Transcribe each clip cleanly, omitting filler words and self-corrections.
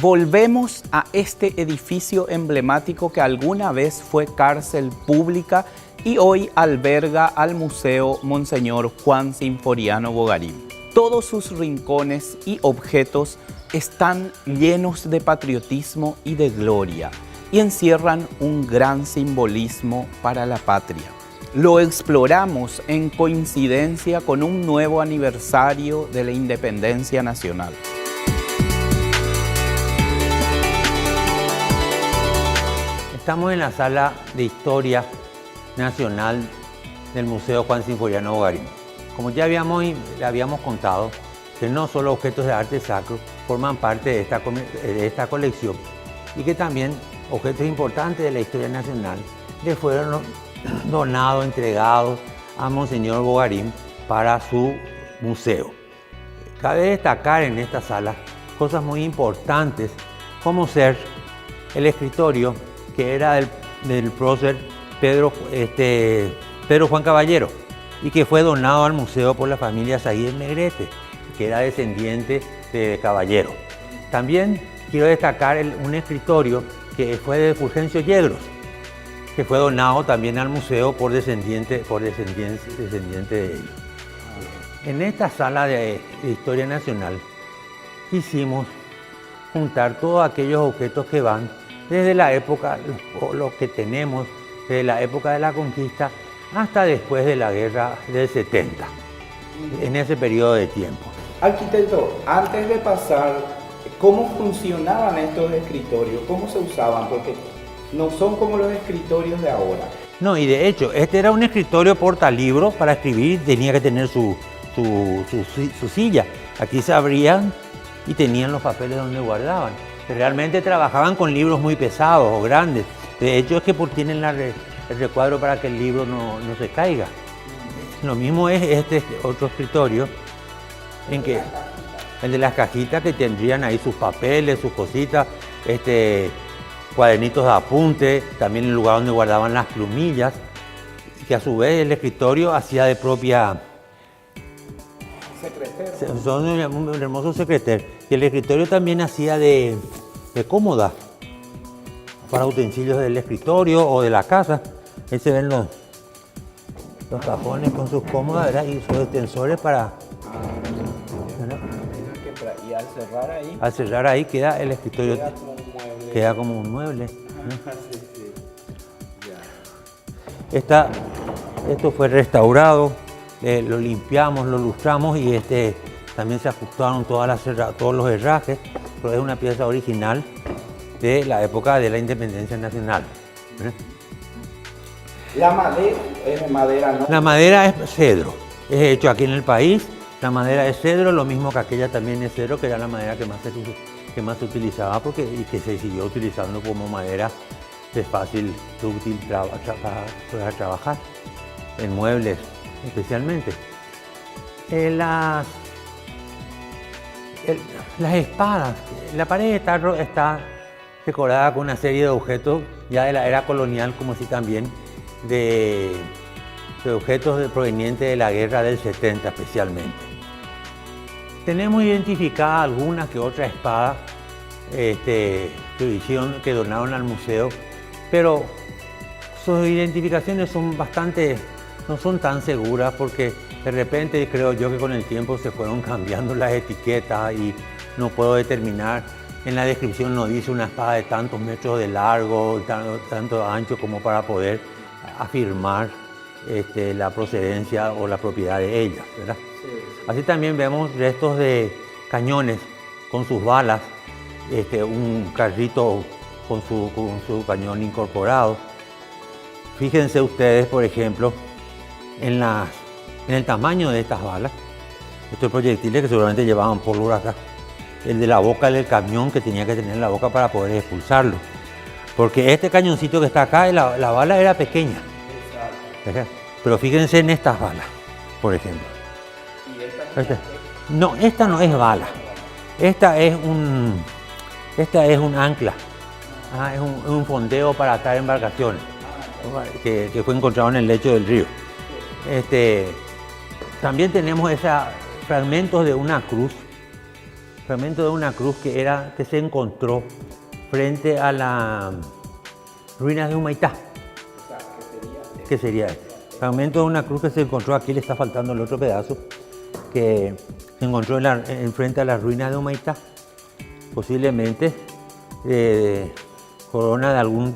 Volvemos a este edificio emblemático que alguna vez fue cárcel pública y hoy alberga al Museo Monseñor Juan Sinforiano Bogarín. Todos sus rincones y objetos están llenos de patriotismo y de gloria y encierran un gran simbolismo para la patria. Lo exploramos en coincidencia con un nuevo aniversario de la independencia nacional. Estamos en la sala de Historia Nacional del Museo Juan Sinforiano Bogarín. Como ya habíamos contado, que no solo objetos de arte sacro forman parte de esta colección y que también objetos importantes de la historia nacional le fueron donados, entregados a Monseñor Bogarín para su museo. Cabe destacar en esta sala cosas muy importantes, como ser el escritorio que era del prócer Pedro Juan Caballero y que fue donado al museo por la familia Saíd Negrete, que era descendiente de Caballero. También quiero destacar un escritorio que fue de Fulgencio Yegros, que fue donado también al museo por descendiente de ellos. En esta sala de Historia Nacional quisimos juntar todos aquellos objetos que van desde la época, lo que tenemos desde la época de la conquista hasta después de la guerra del 70, en ese periodo de tiempo. Arquitecto, antes de pasar, ¿cómo funcionaban estos escritorios? ¿Cómo se usaban? Porque no son como los escritorios de ahora. No, y de hecho, este era un escritorio portalibro para escribir, tenía que tener su silla. Aquí se abrían y tenían los papeles donde guardaban. Realmente trabajaban con libros muy pesados o grandes. De hecho, es que tienen el recuadro para que el libro no se caiga. Lo mismo es este otro escritorio, en que el de las cajitas, que tendrían ahí sus papeles, sus cositas, cuadernitos de apunte, también el lugar donde guardaban las plumillas, y que a su vez el escritorio hacía de propia secretero. Son un hermoso secretero. Y el escritorio también hacía de cómoda para utensilios del escritorio o de la casa. Ahí se ven los cajones con sus cómodas, ¿verdad? Y sus extensores para... Y al cerrar ahí... Al cerrar ahí queda el escritorio, queda como un mueble. Esto fue restaurado, lo limpiamos, lo lustramos y también se ajustaron todos los herrajes, pero es una pieza original de la época de la independencia nacional. La madera es de madera, ¿no? La madera es cedro, es hecho aquí en el país. La madera es cedro, lo mismo que aquella también es cedro, que era la madera que más se utilizaba y que se siguió utilizando como madera de fácil, útil para trabajar, en muebles especialmente. Las espadas, la pared de tarro está decorada con una serie de objetos ya de la era colonial, como si también de objetos provenientes de la guerra del 70 especialmente. Tenemos identificadas algunas que otras espadas que donaron al museo, pero sus identificaciones no son tan seguras, porque de repente creo yo que con el tiempo se fueron cambiando las etiquetas y no puedo determinar. En la descripción no dice una espada de tantos metros de largo, tanto ancho, como para poder afirmar la procedencia o la propiedad de ellas, ¿verdad? Sí. Así también vemos restos de cañones con sus balas, un carrito con su cañón incorporado. Fíjense ustedes, por ejemplo, en el tamaño de estas balas. Estos proyectiles que seguramente llevaban pólvora acá. El de la boca del camión, que tenía que tener la boca para poder expulsarlo. Porque este cañoncito que está acá, la bala era pequeña. Pero fíjense en estas balas, por ejemplo. No, esta no es bala. Esta es un ancla. Es un fondeo para atar embarcaciones, que fue encontrado en el lecho del río. También tenemos fragmentos de una cruz fragmento de una cruz que se encontró frente a las ruinas de Humaitá. ¿Qué sería este? Fragmento de una cruz que se encontró, aquí le está faltando el otro pedazo, que se encontró frente a las ruinas de Humaitá. Posiblemente corona de algún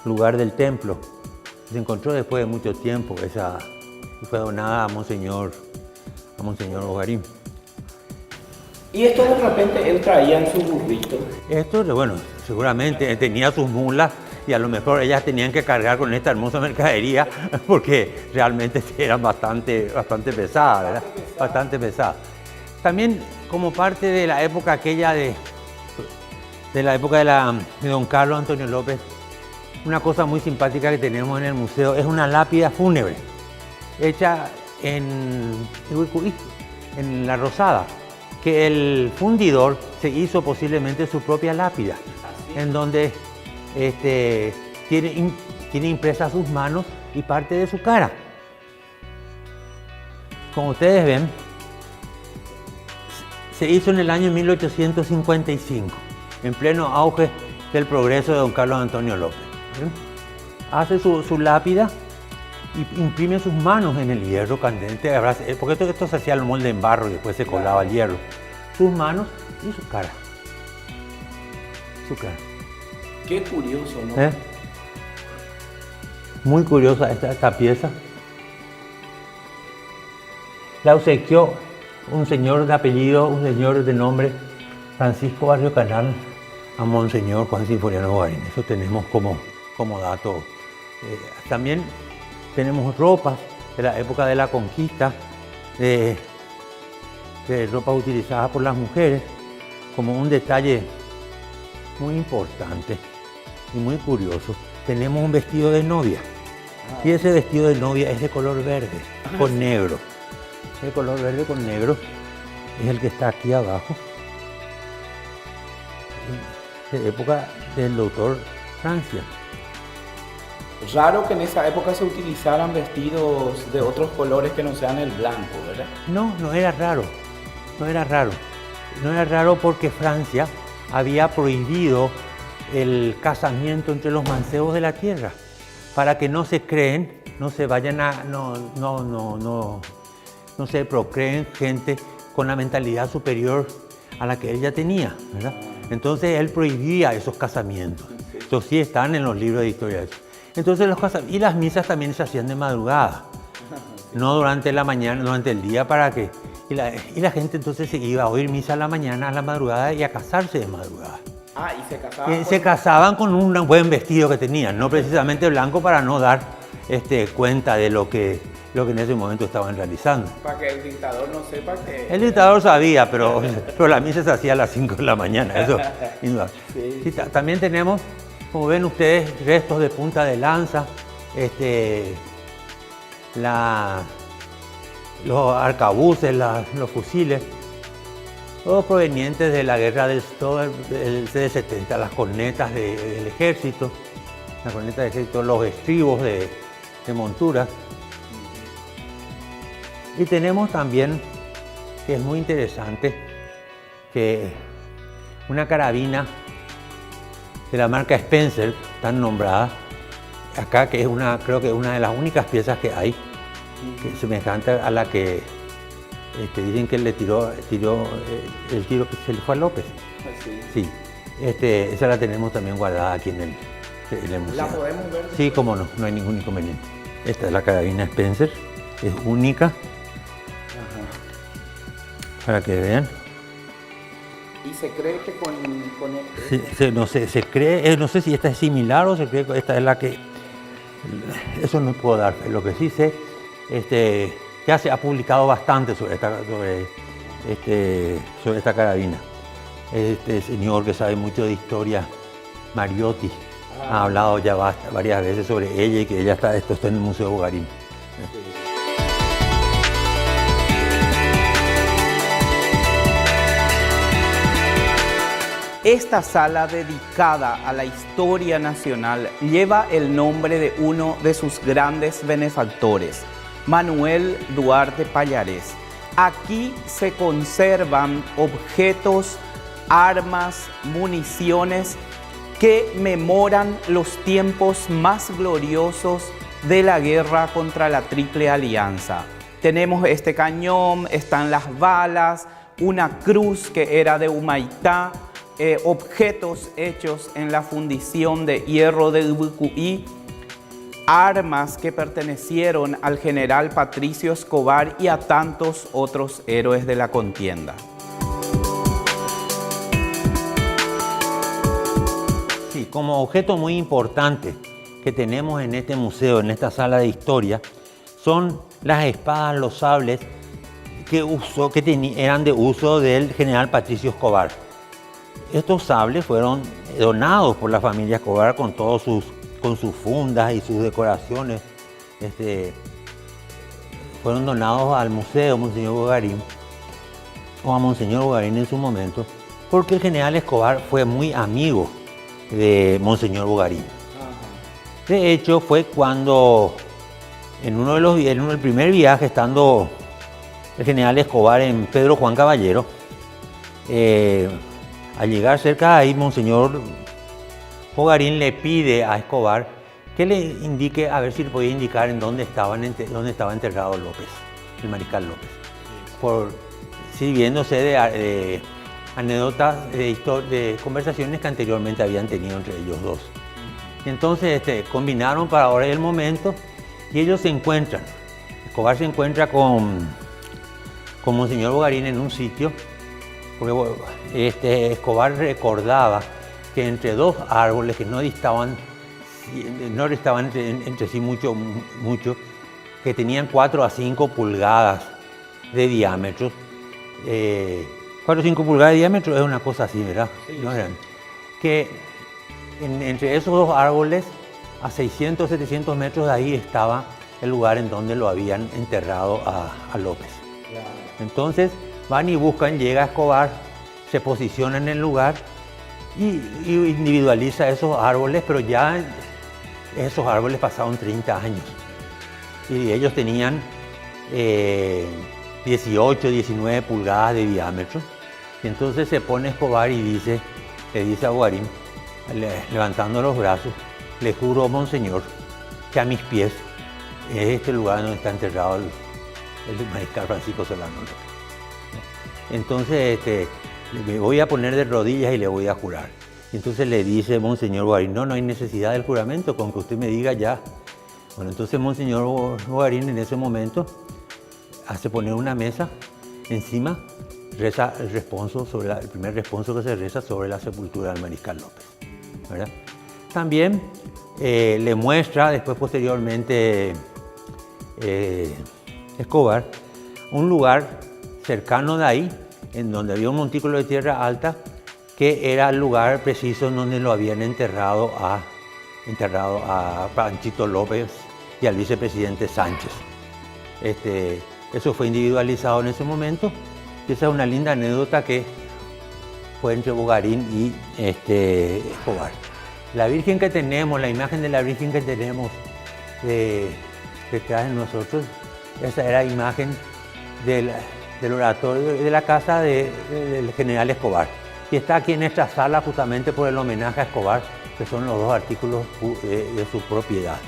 lugar del templo. Se encontró después de mucho tiempo y fue donada a Monseñor Bogarín. Y esto de repente él traía en su burrito. Esto, bueno, seguramente tenía sus mulas y a lo mejor ellas tenían que cargar con esta hermosa mercadería porque realmente eran bastante pesadas, ¿verdad? Bastante pesadas. También como parte de la época aquella de la época de don Carlos Antonio López, una cosa muy simpática que tenemos en el museo es una lápida fúnebre hecha en La Rosada, que el fundidor se hizo posiblemente su propia lápida, en donde tiene impresas sus manos y parte de su cara. Como ustedes ven, se hizo en el año 1855, en pleno auge del progreso de don Carlos Antonio López. Hace su lápida y imprime sus manos en el hierro candente, porque esto se hacía el molde en barro y después se colaba el hierro. Sus manos y su cara. Su cara. Qué curioso, ¿no? Muy curiosa esta pieza. La obsequió un señor de nombre Francisco Barrio Canal a Monseñor Juan Sinforiano Bogarín. Eso tenemos como dato. También tenemos ropas de la época de la conquista, de ropas utilizadas por las mujeres, como un detalle muy importante y muy curioso. Tenemos un vestido de novia y ese vestido de novia es de color verde con negro. El color verde con negro es el que está aquí abajo, de época del doctor Francia. Raro que en esa época se utilizaran vestidos de otros colores que no sean el blanco, ¿verdad? No era raro. No era raro porque Francia había prohibido el casamiento entre los mancebos de la tierra para que no se procreen gente con la mentalidad superior a la que él ya tenía, ¿verdad? Entonces él prohibía esos casamientos. Eso sí están en los libros de historia. Entonces y las misas también se hacían de madrugada, no durante la mañana, durante el día para que... Y la gente entonces se iba a oír misa a la mañana, a la madrugada y a casarse de madrugada. Y se casaban. Se casaban con un buen vestido que tenían, no precisamente blanco para no dar cuenta de lo que en ese momento estaban realizando. Para que el dictador no sepa que... El dictador sabía, pero la misa se hacía a las 5 de la mañana, eso. Sí, también tenemos, como ven ustedes, restos de punta de lanza, los arcabuces, los fusiles, todos provenientes de la guerra del 70, las cornetas del ejército, los estribos de montura. Y tenemos también, que es muy interesante, que una carabina de la marca Spencer, tan nombrada, acá que creo que es una de las únicas piezas que hay, que es semejante a la que dicen que le tiró el tiro que se le fue a López. Sí. Esa la tenemos también guardada aquí en el museo. ¿La podemos ver? Sí, cómo no, no hay ningún inconveniente. Esta es la carabina Spencer, es única. Para que vean. ¿Y se cree que con no sé, se cree, no sé si esta es similar o se cree que esta es la que... Eso no puedo dar, lo que sí sé, ya se ha publicado bastante sobre esta carabina. Este señor que sabe mucho de historia, Mariotti, ha hablado ya varias veces sobre ella y que esto está en el Museo Bogarín. Esta sala dedicada a la historia nacional lleva el nombre de uno de sus grandes benefactores, Manuel Duarte Pallarés. Aquí se conservan objetos armas, municiones que memoran los tiempos más gloriosos de la guerra contra la Triple Alianza. Tenemos este cañón, están las balas, una cruz que era de Humaitá, objetos hechos en la fundición de hierro de Ubucuí, armas que pertenecieron al general Patricio Escobar y a tantos otros héroes de la contienda. Sí, como objeto muy importante que tenemos en este museo, en esta sala de historia, son las espadas, los sables que eran de uso del general Patricio Escobar. Estos sables fueron donados por la familia Escobar con sus fundas y sus decoraciones. Fueron donados al museo Monseñor Bogarín, o a Monseñor Bogarín en su momento, porque el general Escobar fue muy amigo de Monseñor Bogarín. De hecho, fue cuando en el primer viaje, estando el general Escobar en Pedro Juan Caballero, al llegar cerca de ahí, Monseñor Bogarín le pide a Escobar que le indique, a ver si le podía indicar en dónde estaba enterrado López, el mariscal López, sirviéndose de anécdotas, de conversaciones que anteriormente habían tenido entre ellos dos. Entonces combinaron para ahora el momento y ellos se encuentran. Escobar se encuentra con Monseñor Bogarín en un sitio, porque Escobar recordaba que entre dos árboles que no distaban entre sí mucho, que tenían 4 a 5 pulgadas de diámetro. 4 o 5 pulgadas de diámetro es una cosa así, ¿verdad? Sí, no eran. Que entre esos dos árboles, a 600 o 700 metros de ahí estaba el lugar en donde lo habían enterrado a López. Claro. Entonces van y buscan, llega Escobar, se posiciona en el lugar y individualiza esos árboles, pero ya esos árboles pasaron 30 años y ellos tenían 18, 19 pulgadas de diámetro. Y entonces se pone Escobar y le dice a Bogarín, levantando los brazos, le juro, Monseñor, que a mis pies es este lugar donde está enterrado el mariscal Francisco Solano López. Entonces me voy a poner de rodillas y le voy a jurar. Y entonces le dice Monseñor Bogarín, no hay necesidad del juramento, con que usted me diga ya. Bueno, entonces Monseñor Bogarín en ese momento hace poner una mesa encima, reza el primer responso que se reza sobre la sepultura del mariscal López, ¿verdad? También le muestra después posteriormente Escobar un lugar cercano de ahí, en donde había un montículo de tierra alta, que era el lugar preciso en donde lo habían enterrado a Panchito López y al vicepresidente Sánchez. Eso fue individualizado en ese momento y esa es una linda anécdota que fue entre Bogarín y Escobar. La Virgen que tenemos, la imagen de la Virgen que tenemos detrás de nosotros, esa era la imagen del oratorio de la casa del general Escobar. Y está aquí en esta sala justamente por el homenaje a Escobar, que son los dos artículos de su propiedad.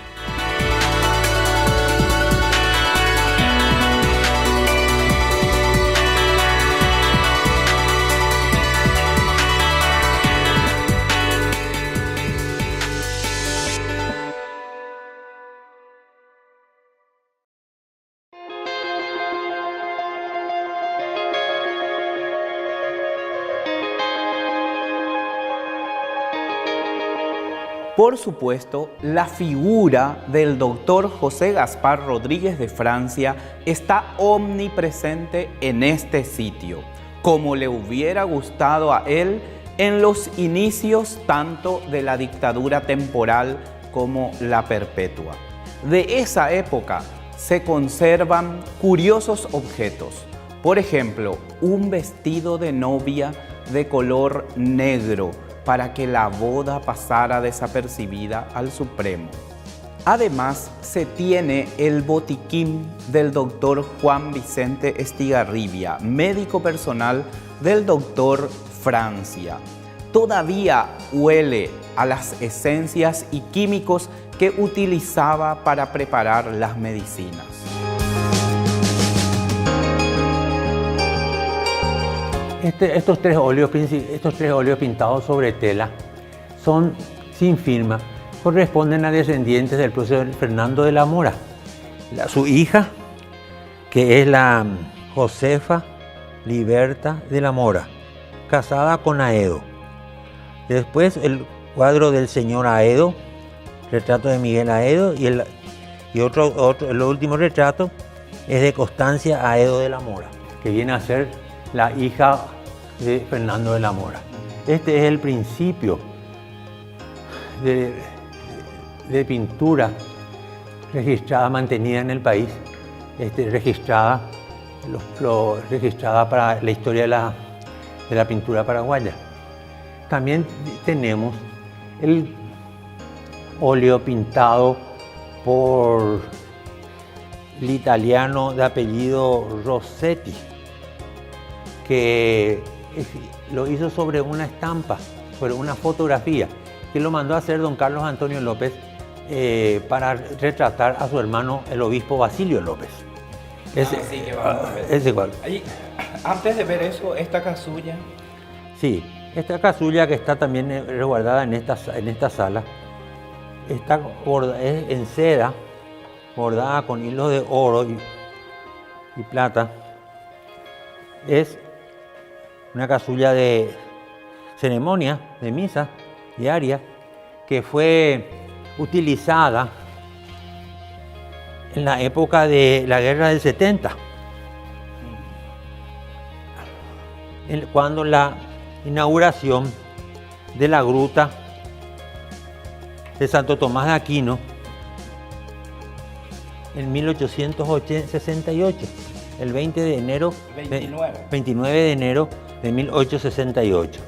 Por supuesto, la figura del doctor José Gaspar Rodríguez de Francia está omnipresente en este sitio, como le hubiera gustado a él en los inicios tanto de la dictadura temporal como la perpetua. De esa época se conservan curiosos objetos, por ejemplo, un vestido de novia de color negro, para que la boda pasara desapercibida al Supremo. Además, se tiene el botiquín del doctor Juan Vicente Estigarribia, médico personal del doctor Francia. Todavía huele a las esencias y químicos que utilizaba para preparar las medicinas. Estos tres óleos pintados sobre tela son sin firma, corresponden a descendientes del prócer Fernando de la Mora. Su hija, que es la Josefa Liberta de la Mora, casada con Aedo. Después el cuadro del señor Aedo, retrato de Miguel Aedo, y el último retrato es de Constancia Aedo de la Mora, que viene a ser la hija de Fernando de la Mora. Este es el principio de pintura registrada, mantenida en el país, registrada para la historia de la pintura paraguaya. También tenemos el óleo pintado por el italiano de apellido Rossetti, que lo hizo sobre una estampa, sobre una fotografía, que lo mandó a hacer don Carlos Antonio López para retratar a su hermano, el obispo Basilio López. Sí, que vamos a ver. Es igual. Antes de ver eso, esta casulla. Sí, esta casulla que está también resguardada en esta sala, es en seda, bordada con hilos de oro y plata. Es una casulla de ceremonia, de misa diaria, que fue utilizada en la época de la guerra del 70, cuando la inauguración de la gruta de Santo Tomás de Aquino en 1868, el 29 de enero de 1868.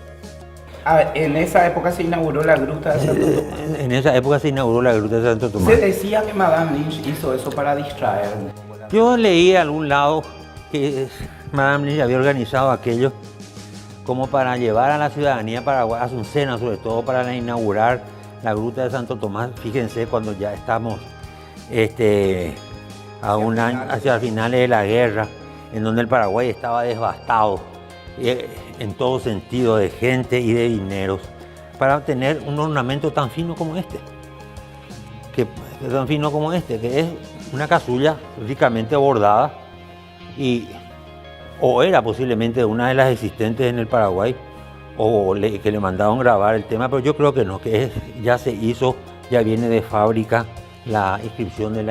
En esa época se inauguró la gruta de Santo Tomás. En esa época se inauguró la gruta de Santo Tomás. Se decía que Madame Lynch hizo eso para distraer. Yo leí a algún lado que Madame Lynch había organizado aquello como para llevar a la ciudadanía paraguaya, a su cena sobre todo, para inaugurar la gruta de Santo Tomás. Fíjense, cuando ya estamos a un año, hacia finales de la guerra, en donde el Paraguay estaba devastado en todo sentido, de gente y de dineros, para tener un ornamento tan fino como este, que es una casulla ricamente bordada, o era posiblemente una de las existentes en el Paraguay, que le mandaron grabar el tema, pero yo creo que no, ya se hizo, ya viene de fábrica la inscripción de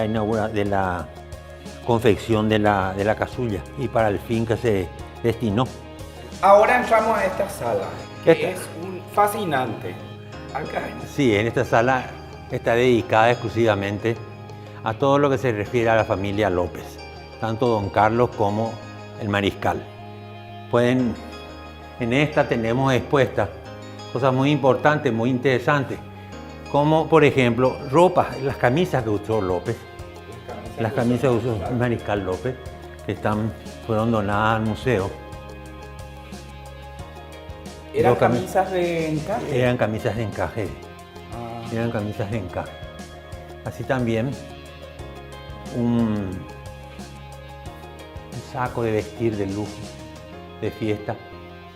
la confección de la casulla, y para el fin que se destinó. Ahora entramos a esta sala, que es fascinante. Sí, en esta sala está dedicada exclusivamente a todo lo que se refiere a la familia López, tanto don Carlos como el mariscal. En esta tenemos expuestas cosas muy importantes, muy interesantes, como por ejemplo ropa, las camisas que usó López, las camisas que usó el mariscal López, que fueron donadas al museo. ¿Eran camisas de encaje? Eran camisas de encaje. Eran camisas de encaje. Así también un saco de vestir de lujo, de fiesta,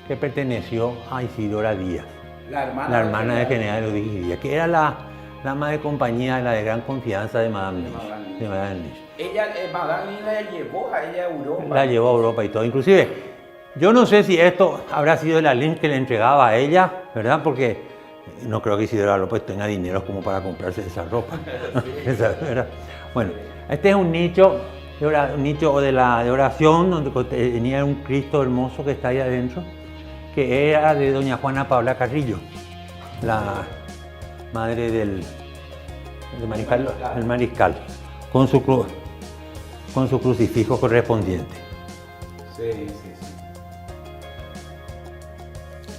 que perteneció a Isidora Díaz, la hermana de general Luis Díaz, que era la dama de compañía, la de gran confianza de Madame Lynch. Madame Lynch la llevó a ella a Europa. La llevó a Europa y todo. Inclusive, yo no sé si esto habrá sido la Lynch que le entregaba a ella, ¿verdad? Porque no creo que Isidora López tenga dinero como para comprarse esa ropa. Bueno, este es un nicho de oración, donde tenía un Cristo hermoso que está ahí adentro, que era de doña Juana Paula Carrillo, la madre del mariscal, con su crucifijo correspondiente. Sí.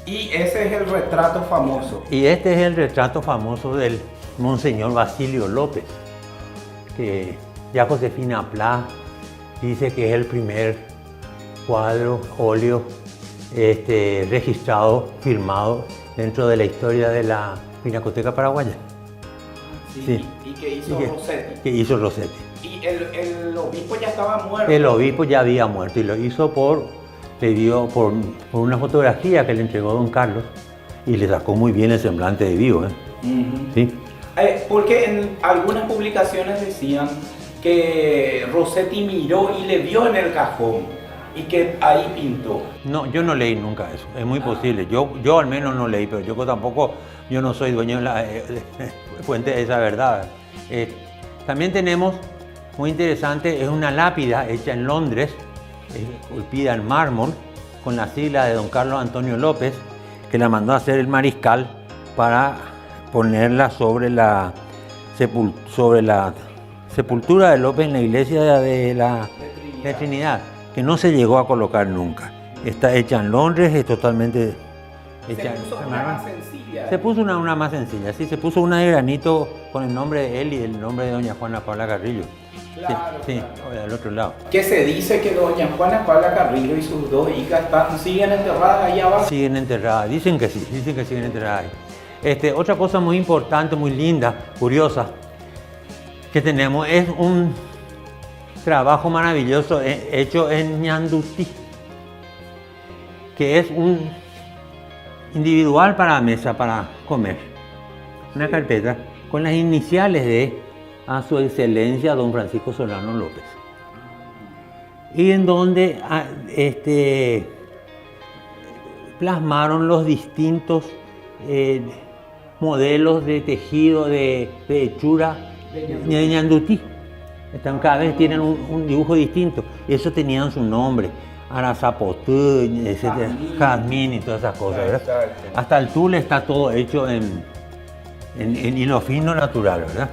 Y ese es el retrato famoso. Y este es el retrato famoso del Monseñor Basilio López, que ya Josefina Pla dice que es el primer cuadro, óleo registrado, firmado dentro de la historia de la Pinacoteca Paraguaya. Sí. ¿Y qué hizo Rossetti? Que hizo Rossetti. ¿Y el obispo ya estaba muerto? El obispo ya había muerto y lo hizo le dio por una fotografía que le entregó don Carlos y le sacó muy bien el semblante de vivo. ¿Sí? Porque en algunas publicaciones decían que Rossetti miró y le vio en el cajón y que ahí pintó. No, yo no leí nunca eso, es muy posible. Yo al menos no leí, pero yo no soy dueño de la fuente de esa verdad. También tenemos, muy interesante, es una lápida hecha en Londres, esculpida en mármol, con la sigla de don Carlos Antonio López, que la mandó a hacer el mariscal para ponerla sobre la sepultura de López en la iglesia de Trinidad, que no se llegó a colocar nunca. Está hecha en Londres, es totalmente hecha. Se puso una más sencilla. Se puso una más sencilla, sí, se puso una de granito con el nombre de él y el nombre de doña Juana Paula Carrillo. Claro, sí, claro. al otro lado. Que se dice que doña Juana Paula Carrillo y sus dos hijas siguen enterradas ahí abajo. Siguen enterradas, dicen que sí, dicen que siguen enterradas ahí. Otra cosa muy importante, muy linda, curiosa, que tenemos es un trabajo maravilloso hecho en ñandutí, que es un individual para mesa, para comer. Una carpeta con las iniciales de a su excelencia don Francisco Solano López. Y en donde plasmaron los distintos modelos de tejido, de hechura de ñandutí. Cada vez tienen un dibujo distinto. Y eso tenían su nombre. Arazapotú, jazmín y todas esas cosas, ¿verdad? Hasta el tul está todo hecho en hilo fino natural, ¿verdad?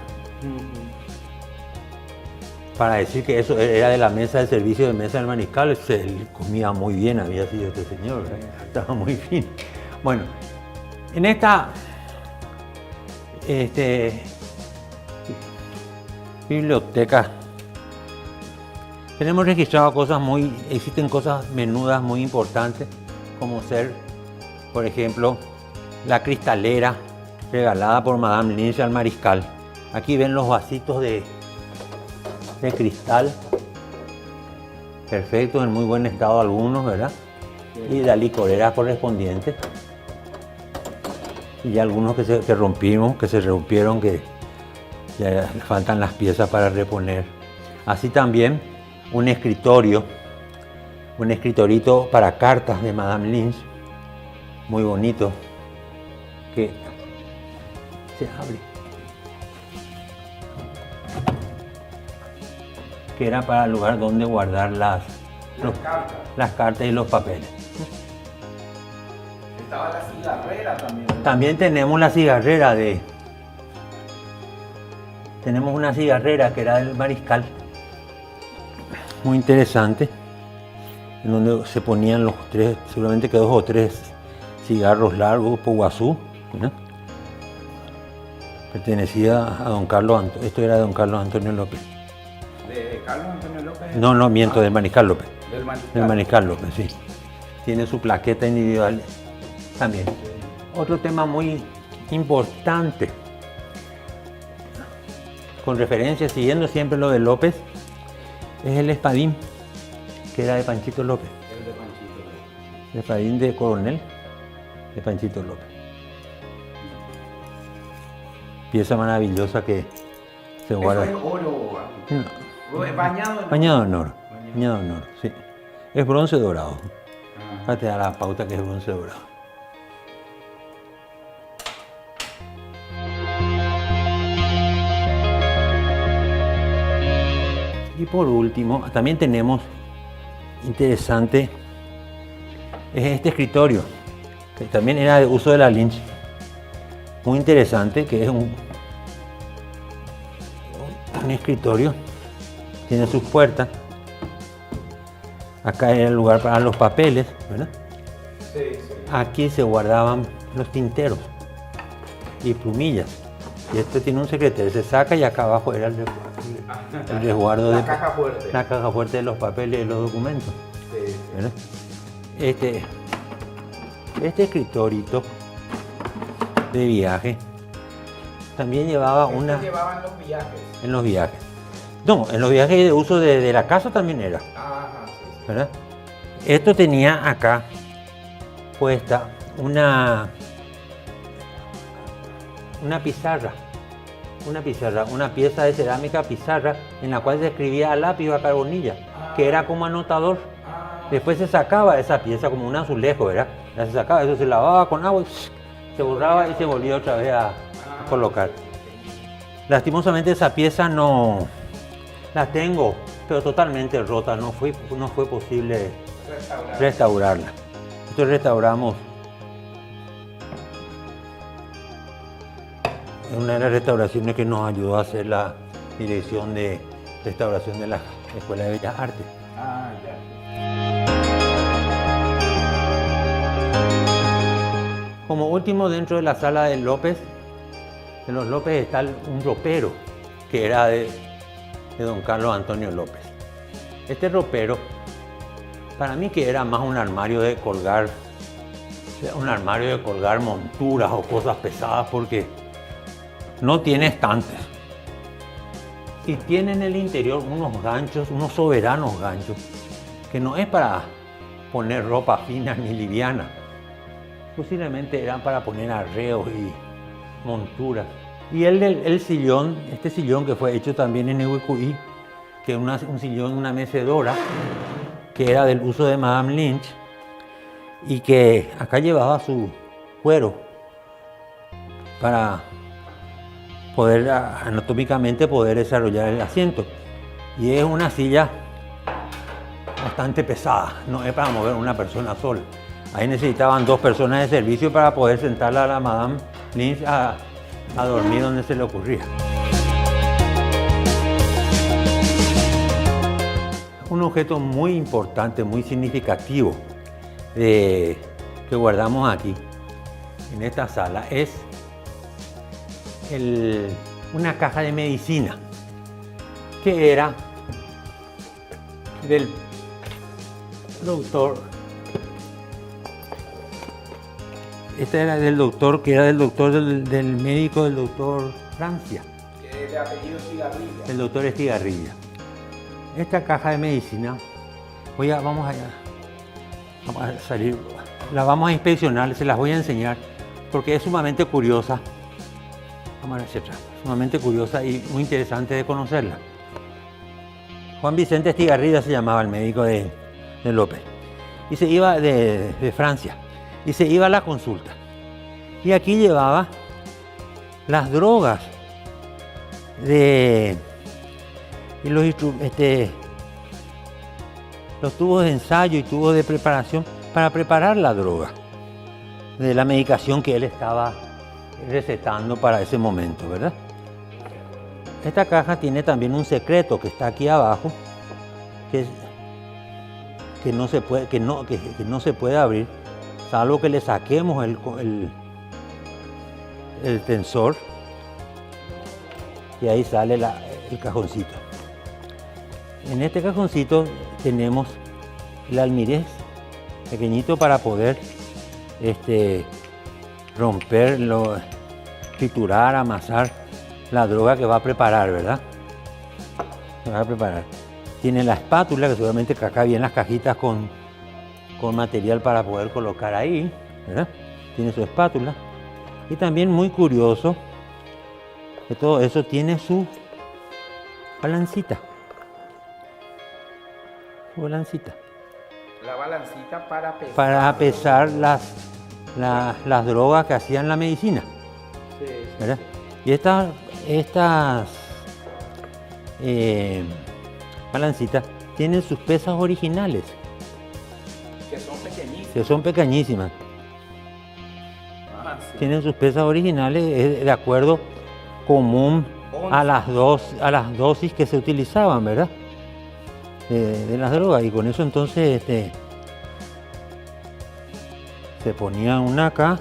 Para decir que eso era de la mesa del servicio de mesa del mariscal, se comía muy bien, había sido este señor, ¿verdad? Estaba muy fino. Bueno, en esta biblioteca tenemos registrado existen cosas menudas muy importantes, como ser, por ejemplo, la cristalera regalada por Madame Lynch al mariscal. Aquí ven los vasitos de cristal, perfectos, en muy buen estado algunos, ¿verdad? Y la licorera correspondiente. Y algunos que se rompieron, que ya faltan las piezas para reponer. Así también un escritorito para cartas de Madame Lynch, muy bonito, que se abre, que era para el lugar donde guardar las cartas y los papeles. Estaba la cigarrera también. También tenemos la cigarrera tenemos una cigarrera que era del mariscal, muy interesante, en donde se ponían los tres, seguramente que 2 o 3 cigarros largos, Poguazú, ¿no? Pertenecía a don Carlos, esto era de don Carlos Antonio López. ¿De Carlos Antonio López? No, miento, del mariscal López. Del mariscal López, sí. Tiene su plaqueta individual también. Otro tema muy importante, con referencia, siguiendo siempre lo de López, es el espadín, que era de Panchito López. El de Panchito López. El espadín de coronel de Panchito López. Pieza maravillosa que se guarda. Eso es oro. No. Bañado en oro. Bañado en oro. Bañado en oro, sí. Es bronce dorado. Ahora te da la pauta que es bronce dorado. Y por último, también tenemos, interesante, es este escritorio, que también era de uso de la Lynch. Muy interesante, que es un escritorio, tiene sus puertas. Acá era el lugar para los papeles, ¿verdad? Sí, sí. Aquí se guardaban los tinteros y plumillas. Y esto tiene un secretario, se saca y acá abajo era el resguardo La caja fuerte. La caja fuerte de los papeles y los documentos. Sí, sí. ¿Verdad? Este escritorito de viaje también llevaba una... llevaban los viajes. En los viajes. No, en los viajes de uso de la casa también era. Ajá, sí. ¿Verdad? Esto tenía acá puesta una pizarra. Una pieza de cerámica pizarra en la cual se escribía a lápiz o a carbonilla, que era como anotador. Después se sacaba esa pieza como un azulejo, ¿verdad? Se sacaba, eso se lavaba con agua, se borraba y se volvía otra vez a colocar. Lastimosamente esa pieza no la tengo, pero totalmente rota, no fue posible restaurarla. Entonces restauramos. Una de las restauraciones que nos ayudó a hacer la dirección de restauración de la Escuela de Bellas Artes. Ah, ya. Como último, dentro de la sala de los López está un ropero que era de don Carlos Antonio López. Este ropero, para mí que era más un armario de colgar monturas o cosas pesadas, porque no tiene estantes. Y tiene en el interior unos ganchos, unos soberanos ganchos, que no es para poner ropa fina ni liviana. Posiblemente eran para poner arreos y monturas. Y el sillón, este sillón que fue hecho también en Ehuecuí, que es un sillón, una mecedora, que era del uso de Madame Lynch, y que acá llevaba su cuero para poder anatómicamente poder desarrollar el asiento. Y es una silla bastante pesada, no es para mover una persona sola. Ahí necesitaban 2 personas de servicio para poder sentarla a la Madame Lynch a dormir donde se le ocurría. Un objeto muy importante, muy significativo que guardamos aquí en esta sala es una caja de medicina que era del doctor. Esta era del doctor, que era del médico del doctor Francia. De apellido Estigarribia. El doctor Estigarribia. Esta caja de medicina, vamos a salir, la vamos a inspeccionar, se las voy a enseñar porque es sumamente curiosa. Vamos a ver hacia atrás. Sumamente curiosa y muy interesante de conocerla. Juan Vicente Estigarribia se llamaba el médico de López. Y se iba de Francia. Y se iba a la consulta. Y aquí llevaba las drogas y los tubos de ensayo y tubos de preparación para preparar la droga de la medicación que él estaba recetando para ese momento, ¿verdad? Esta caja tiene también un secreto que está aquí abajo, que no se puede abrir, salvo que le saquemos el tensor, y ahí sale el cajoncito. En este cajoncito tenemos el almirez pequeñito para poder romper, triturar, amasar la droga que va a preparar, ¿verdad? Que va a preparar. Tiene la espátula, que seguramente que acá vienen las cajitas con material para poder colocar ahí, ¿verdad? Tiene su espátula. Y también muy curioso que todo eso tiene su balancita. Su balancita. La balancita para pesar. Para pesar las drogas que hacían la medicina. Sí, sí. ¿Verdad? Y estas balancitas tienen sus pesas originales. Que son pequeñísimas. Ah, sí. Tienen sus pesas originales de acuerdo común a las dosis que se utilizaban, ¿verdad? De las drogas. Y con eso entonces se ponía una acá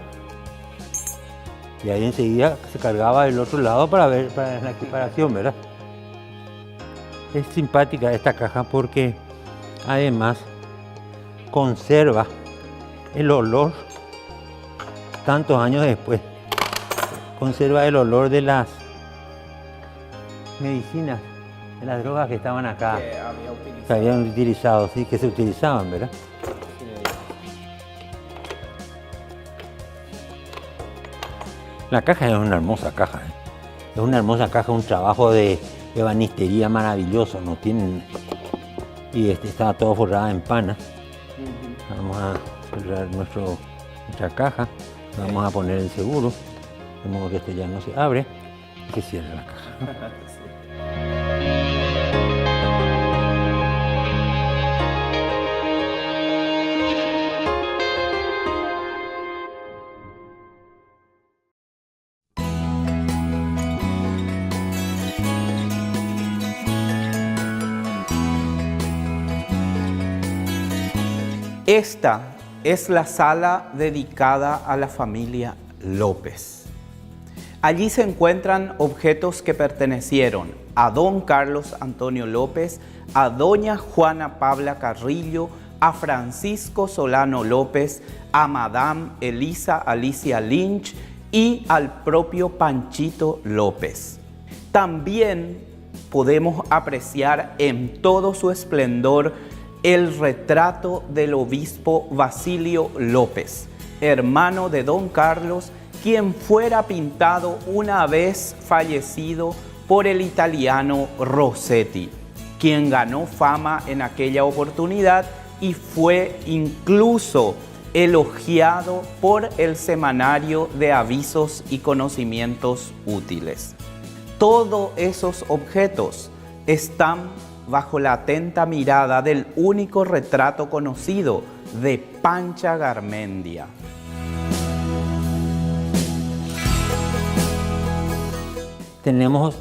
y ahí enseguida se cargaba del otro lado para la equiparación, ¿verdad? Es simpática esta caja porque además conserva el olor tantos años después. Conserva el olor de las medicinas, de las drogas que estaban acá. Que habían utilizado, sí, que se utilizaban, ¿verdad? La caja es una hermosa caja, ¿eh? Es una hermosa caja, un trabajo de ebanistería maravilloso, no tienen... Y estaba todo forrado en pana. Vamos a cerrar nuestra caja, vamos a poner el seguro, de modo que ya no se abre y se cierra la caja, ¿no? Esta es la sala dedicada a la familia López. Allí se encuentran objetos que pertenecieron a don Carlos Antonio López, a doña Juana Pabla Carrillo, a Francisco Solano López, a madame Elisa Alicia Lynch y al propio Panchito López. También podemos apreciar en todo su esplendor el retrato del obispo Basilio López, hermano de don Carlos, quien fuera pintado una vez fallecido por el italiano Rossetti, quien ganó fama en aquella oportunidad y fue incluso elogiado por el Semanario de Avisos y Conocimientos Útiles. Todos esos objetos están bajo la atenta mirada del único retrato conocido de Pancha Garmendia. Tenemos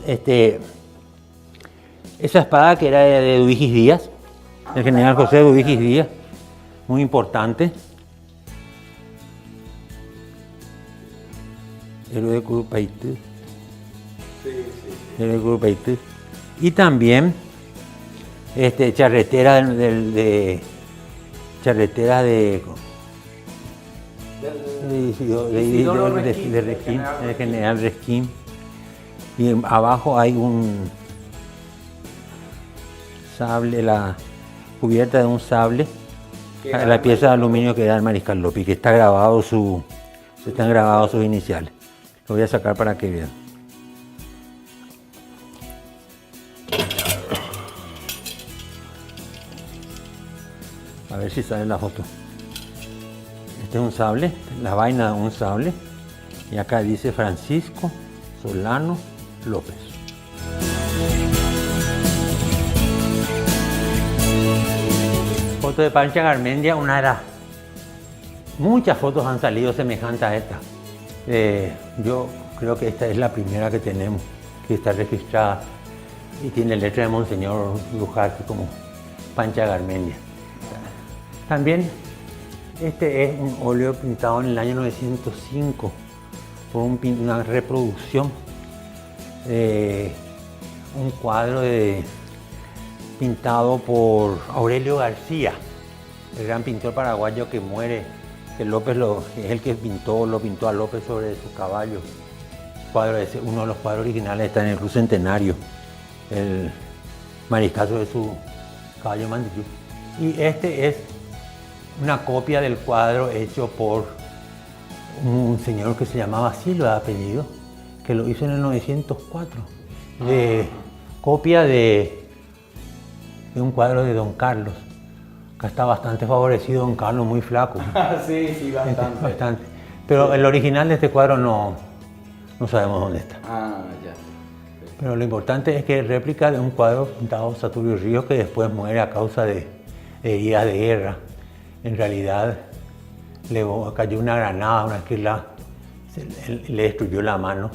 esa espada que era de Duvigis Díaz, el general José Duvigis Díaz, muy importante. Héroe de Curupaitú. Héroe de Curupaitú. Y también charretera charretera de Resquín, el general Resquín. Y abajo hay un sable, la cubierta de un sable, la pieza de aluminio que da el mariscal López, que están grabados sus iniciales. Lo voy a sacar para que vean. A ver si sale la foto. Este es un sable, la vaina de un sable. Y acá dice Francisco Solano López. Foto de Pancha Garmendia, una de las muchas fotos han salido semejantes a esta. Yo creo que esta es la primera que tenemos, que está registrada y tiene letra de Monseñor Luján como Pancha Garmendia. También este es un óleo pintado en el año 905 por una reproducción de un cuadro pintado por Aurelio García, el gran pintor paraguayo que muere, que López es el que lo pintó a López sobre su caballo. Uno de los cuadros originales está en el Cruz Centenario, el mariscal sobre su caballo Mandillú. Y este es una copia del cuadro hecho por un señor que se llamaba Silva de apellido, que lo hizo en el 904, copia de un cuadro de don Carlos. Acá está bastante favorecido don Carlos, muy flaco. Sí, bastante. Pero el original de este cuadro no sabemos dónde está. Ya. Pero lo importante es que es réplica de un cuadro pintado por Saturio Ríos, que después muere a causa de heridas de guerra. En realidad le cayó una granada, una esquila, le destruyó la mano,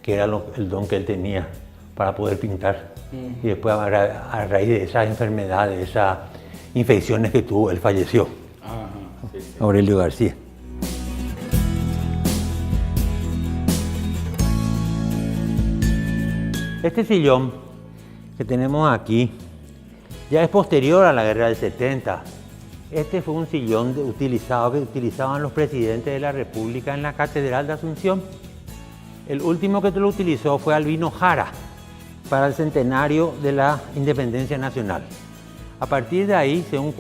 que era el don que él tenía para poder pintar. Y después a raíz de esas enfermedades, de esas infecciones que tuvo, él falleció. Sí. Aurelio García. Este sillón que tenemos aquí ya es posterior a la guerra del 70. Este fue un sillón utilizado que utilizaban los presidentes de la República en la Catedral de Asunción. El último que lo utilizó fue Albino Jara para el centenario de la Independencia Nacional. A partir de ahí, según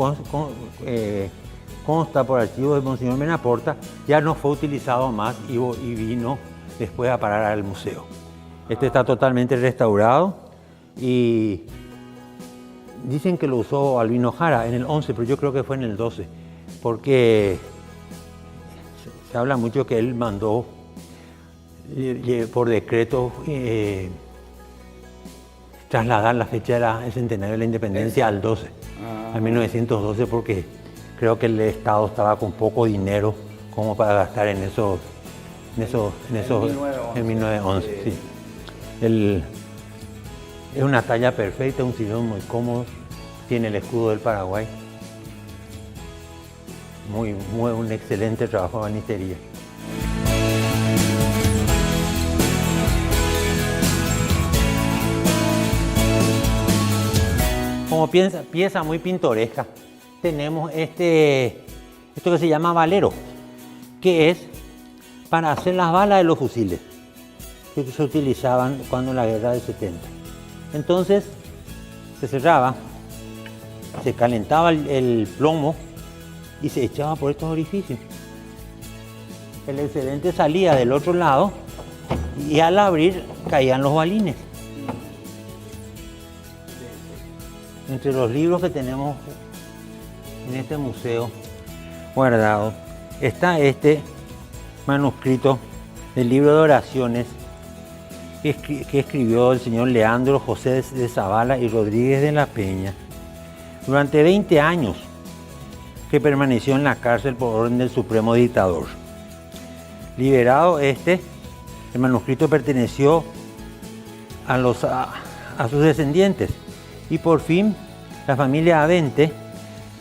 consta por archivos de Monseñor Menaporta, ya no fue utilizado más y vino después a parar al museo. Este está totalmente restaurado y dicen que lo usó Albino Jara en el 11, pero yo creo que fue en el 12, porque se habla mucho que él mandó por decreto trasladar la fecha del centenario de la Independencia al 12, a 1912, porque creo que el Estado estaba con poco dinero como para gastar en esos en 1911. Sí. Es una talla perfecta, un sillón muy cómodo, tiene el escudo del Paraguay. Un excelente trabajo de banistería. Como pieza muy pintoresca, tenemos esto que se llama valero, que es para hacer las balas de los fusiles que se utilizaban cuando en la guerra del 70. Entonces se cerraba, se calentaba el plomo y se echaba por estos orificios. El excedente salía del otro lado y al abrir caían los balines. Entre los libros que tenemos en este museo guardado está este manuscrito del libro de oraciones que escribió el señor Leandro José de Zavala y Rodríguez de la Peña durante 20 años que permaneció en la cárcel por orden del Supremo Dictador. Liberado el manuscrito perteneció a sus descendientes y por fin la familia Avente,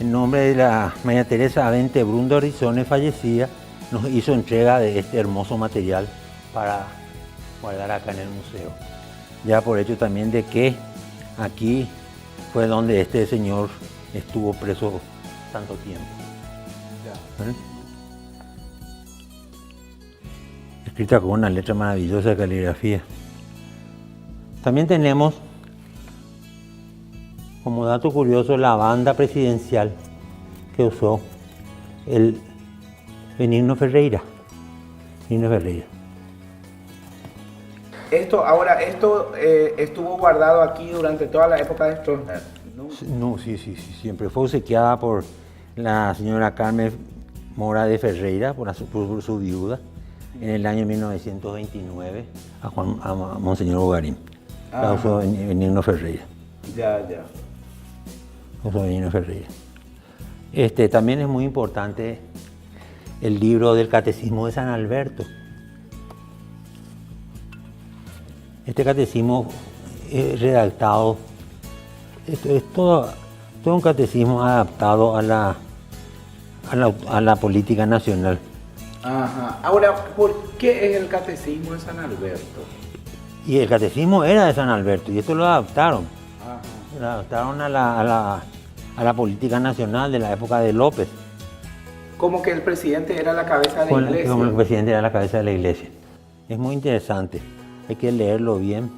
en nombre de la María Teresa Avente Brundo Rizones, fallecida, nos hizo entrega de este hermoso material para guardar acá en el museo. Ya por hecho también de que aquí fue donde este señor estuvo preso tanto tiempo. ¿Eh? Escrita con una letra maravillosa de caligrafía. También tenemos, como dato curioso, la banda presidencial que usó el Benigno Ferreira. Esto estuvo guardado aquí durante toda la época de Stroessner, ¿no? No, sí, siempre fue obsequiada por la señora Carmen Mora de Ferreira, por su viuda, en el año 1929, a Monseñor Bogarín. La usó Benigno Ferreira. Ya. Benigno Ferreira. También es muy importante el libro del Catecismo de San Alberto. Este catecismo es redactado, es todo un catecismo adaptado a la política nacional. Ajá. Ahora, ¿por qué es el Catecismo de San Alberto? Y el catecismo era de San Alberto y esto lo adaptaron. Ajá. Lo adaptaron a la política nacional de la época de López. Como que el presidente era la cabeza de la iglesia. Como el presidente era la cabeza de la iglesia. Es muy interesante. Hay que leerlo bien,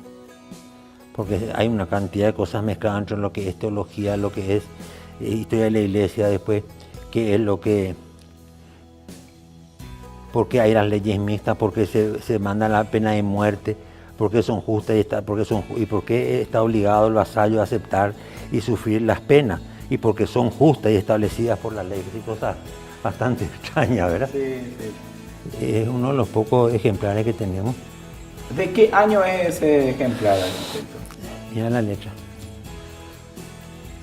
porque hay una cantidad de cosas mezcladas entre lo que es teología, lo que es historia de la iglesia, después qué es por qué hay las leyes mixtas, por qué se manda la pena de muerte, por qué son justas y por qué está obligado el vasallo a aceptar y sufrir las penas, y por qué son justas y establecidas por la ley. Y cosas bastante extrañas, ¿verdad? Sí. Es uno de los pocos ejemplares que tenemos. ¿De qué año es ese ejemplar? Mira la letra.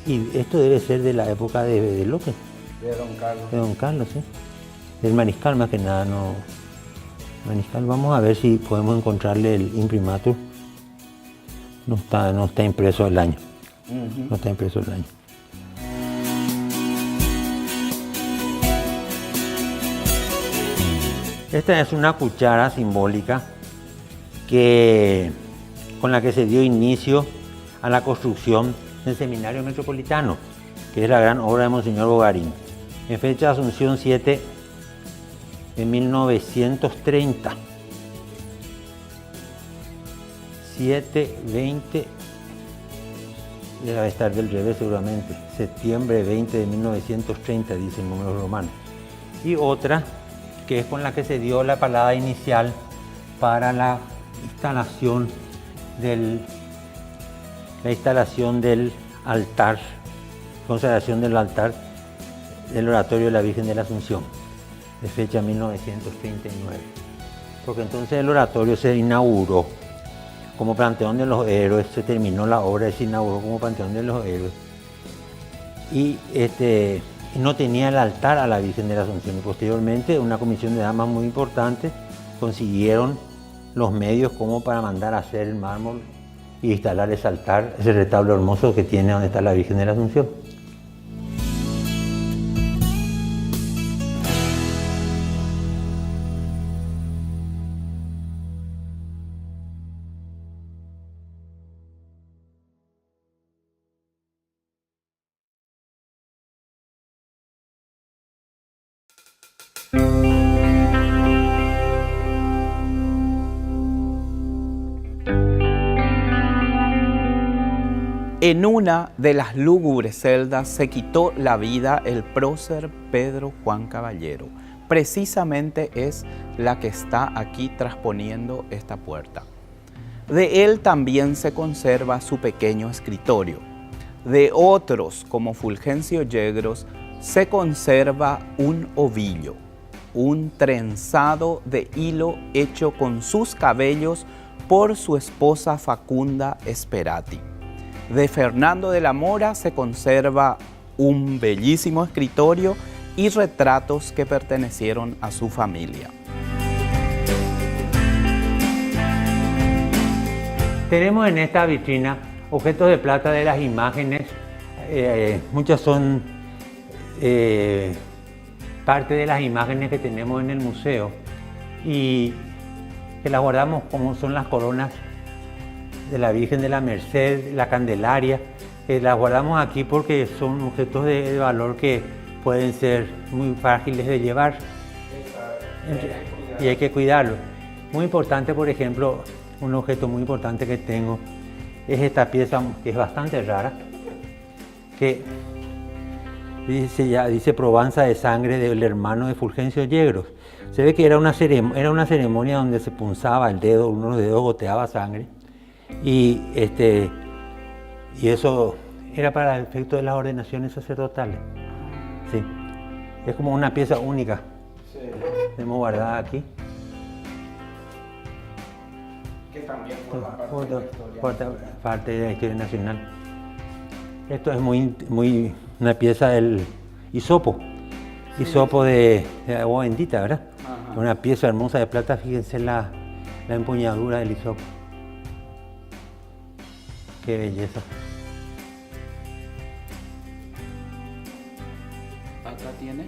Y esto debe ser de la época de López. De Don Carlos. De Don Carlos, sí. Del mariscal más que nada, no. Mariscal, vamos a ver si podemos encontrarle el imprimatur. No está impreso el año. No está impreso el año. Esta es una cuchara simbólica con la que se dio inicio a la construcción del Seminario Metropolitano, que es la gran obra de Monseñor Bogarín. en fecha de Asunción 7 de 1930. 7-20, debe estar del revés seguramente, septiembre 20 de 1930 dice el número romano. Y otra que es con la que se dio la palabra inicial para la instalación del altar, consagración del altar del oratorio de la Virgen de la Asunción, de fecha 1939. Porque entonces el oratorio se inauguró como Panteón de los Héroes, se terminó la obra y se inauguró como Panteón de los Héroes. Y no tenía el altar a la Virgen de la Asunción. Y posteriormente una comisión de damas muy importante consiguieron los medios como para mandar a hacer el mármol y instalar ese altar, ese retablo hermoso que tiene donde está la Virgen de la Asunción. En una de las lúgubres celdas se quitó la vida el prócer Pedro Juan Caballero. Precisamente es la que está aquí trasponiendo esta puerta. De él también se conserva su pequeño escritorio. De otros, como Fulgencio Yegros, se conserva un ovillo, un trenzado de hilo hecho con sus cabellos por su esposa Facunda Sperati. De Fernando de la Mora se conserva un bellísimo escritorio y retratos que pertenecieron a su familia. Tenemos en esta vitrina objetos de plata de las imágenes, muchas son parte de las imágenes que tenemos en el museo y que las guardamos como son las coronas de la Virgen de la Merced, la Candelaria, las guardamos aquí porque son objetos de valor que pueden ser muy frágiles de llevar y hay que cuidarlos. Muy importante, por ejemplo, un objeto muy importante que tengo es esta pieza que es bastante rara, que dice probanza de sangre del hermano de Fulgencio Yegros. Se ve que era una ceremonia donde se punzaba el dedo, uno de los dedos goteaba sangre. Y eso era para el efecto de las ordenaciones sacerdotales. Sí. Es como una pieza única. Sí. Tenemos guardada aquí. Que también forma parte de la historia nacional. Esto es muy una pieza del hisopo. Sí. Hisopo de agua bendita, ¿verdad? Ajá. Una pieza hermosa de plata, fíjense la empuñadura del hisopo. Qué belleza. Acá tiene.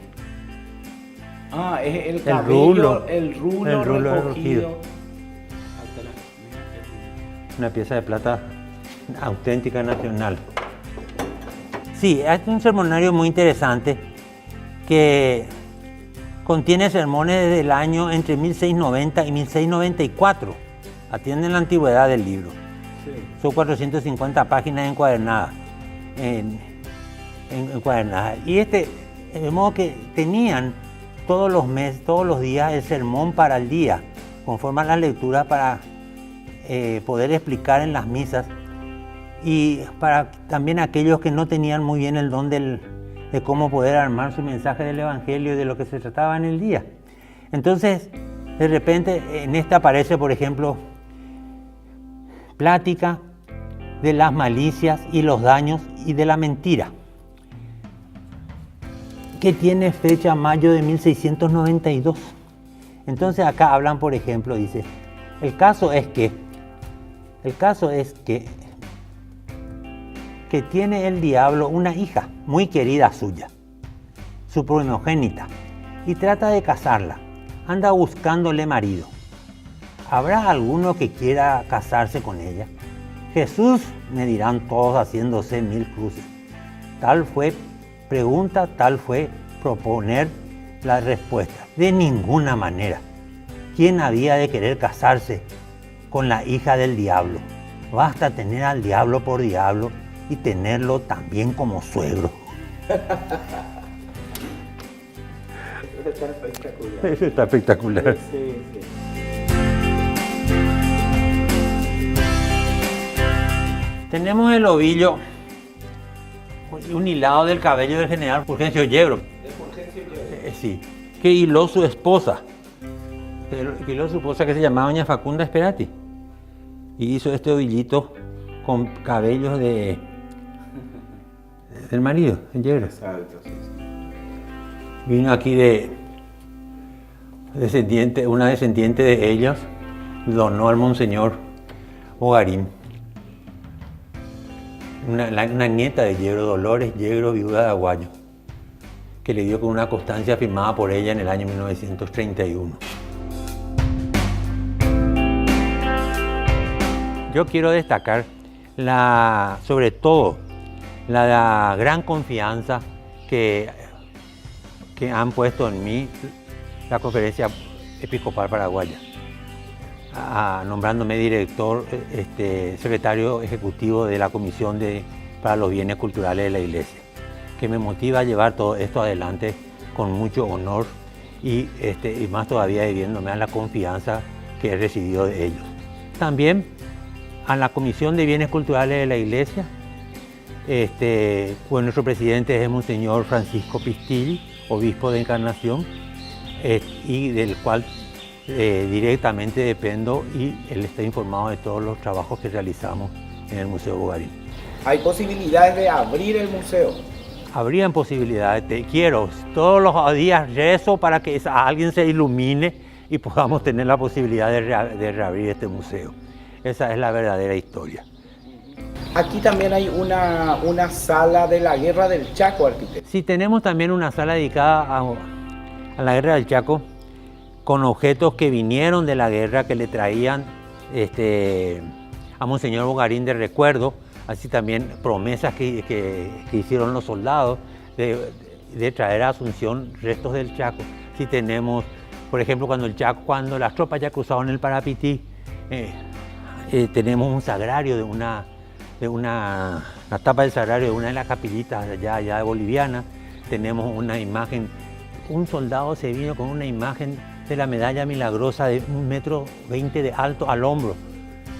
Ah, es el cabello, el rulo recogido. Una pieza de plata auténtica nacional. Sí, es un sermonario muy interesante que contiene sermones desde el año entre 1690 y 1694. Atienden la antigüedad del libro. Sí. Son 450 páginas encuadernadas. Encuadernadas. Y de modo que tenían todos los meses, todos los días el sermón para el día, conforme a las lecturas para poder explicar en las misas y para también aquellos que no tenían muy bien el don de cómo poder armar su mensaje del Evangelio y de lo que se trataba en el día. Entonces, de repente, en esta aparece, por ejemplo, plática de las malicias y los daños y de la mentira, que tiene fecha mayo de 1692. Entonces acá hablan, por ejemplo, dice, el caso es que tiene el diablo una hija muy querida suya, su primogénita, y trata de casarla, anda buscándole marido. ¿Habrá alguno que quiera casarse con ella? Jesús, me dirán todos haciéndose mil cruces. Tal fue pregunta, tal fue proponer la respuesta. De ninguna manera. ¿Quién había de querer casarse con la hija del diablo? Basta tener al diablo por diablo y tenerlo también como suegro. Eso está espectacular. Eso está espectacular. Sí, sí. Tenemos el ovillo, un hilado del cabello del general Fulgencio Yegro. Sí, que hiló su esposa. Que hiló su esposa, que se llamaba doña Facunda Esperati. Y hizo este ovillito con cabellos del marido, el Yegro. Exacto, sí, sí. Vino aquí una descendiente de ellas, donó al monseñor Bogarín. Una nieta de Yegro, Dolores Yegro, viuda de Aguayo, que le dio con una constancia firmada por ella en el año 1931. Yo quiero destacar sobre todo la gran confianza que han puesto en mí la Conferencia Episcopal Paraguaya, nombrándome director, secretario ejecutivo de la Comisión para los Bienes Culturales de la Iglesia, que me motiva a llevar todo esto adelante con mucho honor y más todavía debiéndome a la confianza que he recibido de ellos. También a la Comisión de Bienes Culturales de la Iglesia, pues nuestro presidente es el Monseñor Francisco Pistilli, obispo de Encarnación, y del cual directamente dependo, y él está informado de todos los trabajos que realizamos en el Museo Bogarín. ¿Hay posibilidades de abrir el museo? Habrían posibilidades, todos los días rezo para que alguien se ilumine y podamos tener la posibilidad de reabrir este museo. Esa es la verdadera historia. Aquí también hay una sala de la Guerra del Chaco, arquitecto. Sí, tenemos también una sala dedicada a la Guerra del Chaco, con objetos que vinieron de la guerra, que le traían a Monseñor Bogarín de recuerdo, así también promesas que hicieron los soldados de traer a Asunción restos del Chaco. Sí tenemos, por ejemplo, cuando las tropas ya cruzaron el Parapití, tenemos un sagrario una tapa del sagrario de una de las capillitas allá de Boliviana. Tenemos una imagen, un soldado se vino con una imagen de la medalla milagrosa de 1,20 metros de alto al hombro,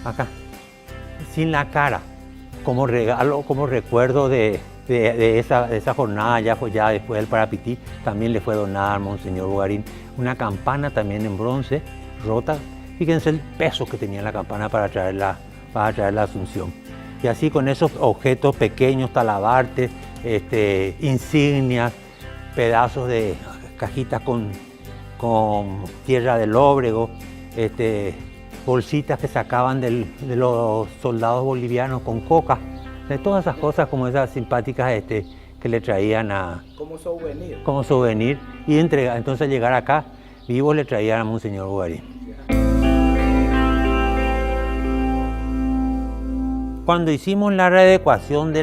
acá, sin la cara, como regalo, como recuerdo de esa jornada, ya después del Parapití. También le fue donada al Monseñor Bogarín una campana también en bronce, rota. Fíjense el peso que tenía la campana para traer la Asunción. Y así con esos objetos pequeños, talabartes, insignias, pedazos de cajitas con tierra del Lóbrego, bolsitas que sacaban de los soldados bolivianos con coca, de todas esas cosas como esas simpáticas que le traían como souvenir. Como souvenir, y entonces al llegar acá, vivos le traían a Monseñor Bogarín. Cuando hicimos la readecuación de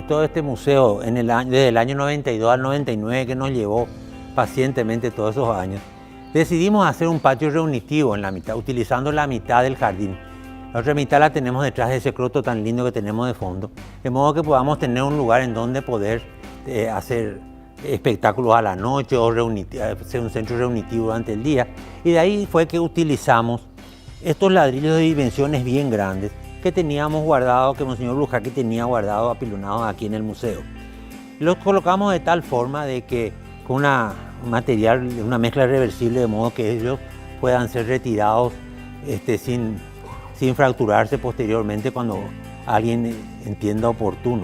todo este museo desde el año 92 al 99, que nos llevó pacientemente todos esos años, decidimos hacer un patio reunitivo en la mitad, utilizando la mitad del jardín. La otra mitad la tenemos detrás de ese croto tan lindo que tenemos de fondo, de modo que podamos tener un lugar en donde poder hacer espectáculos a la noche o hacer un centro reunitivo durante el día. Y de ahí fue que utilizamos estos ladrillos de dimensiones bien grandes que teníamos guardado, que Monseñor Blujaqui tenía guardado, apilonados aquí en el museo. Los colocamos de tal forma de que con un material, una mezcla reversible, de modo que ellos puedan ser retirados sin fracturarse posteriormente cuando alguien entienda oportuno.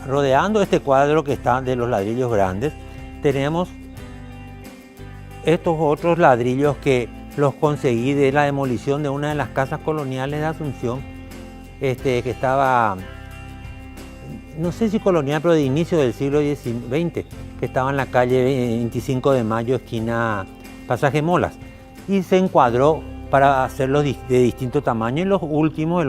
Rodeando este cuadro que está de los ladrillos grandes, tenemos estos otros ladrillos que los conseguí de la demolición de una de las casas coloniales de Asunción, que estaba, no sé si colonial, pero de inicio del siglo XX, que estaba en la calle 25 de Mayo, esquina Pasaje Molas, y se encuadró para hacerlos de distinto tamaño, y el último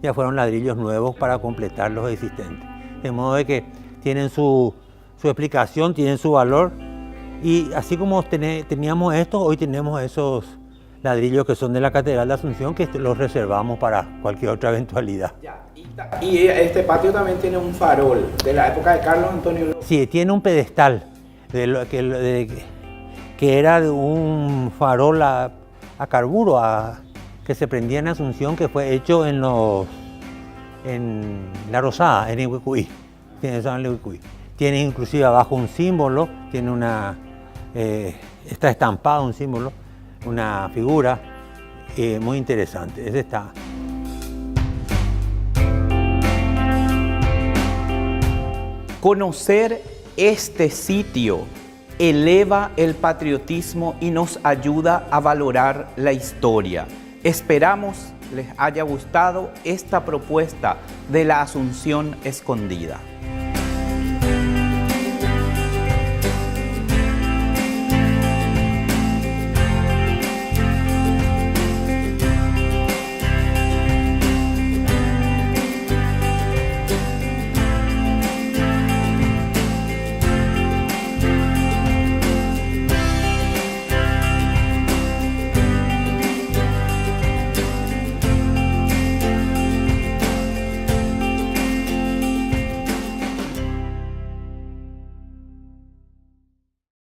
ya fueron ladrillos nuevos para completar los existentes. De modo de que tienen su su explicación, tienen su valor. Y así como teníamos esto, hoy tenemos esos ladrillos que son de la Catedral de Asunción, que los reservamos para cualquier otra eventualidad. Y este patio también tiene un farol de la época de Carlos Antonio López. Sí, tiene un pedestal que era de un farol a carburo que se prendía en Asunción, que fue hecho en La Rosada, en Ihuicuí. Tiene inclusive abajo un símbolo, está estampado un símbolo, una figura muy interesante. Ese está. Conocer este sitio eleva el patriotismo y nos ayuda a valorar la historia. Esperamos les haya gustado esta propuesta de la Asunción Escondida.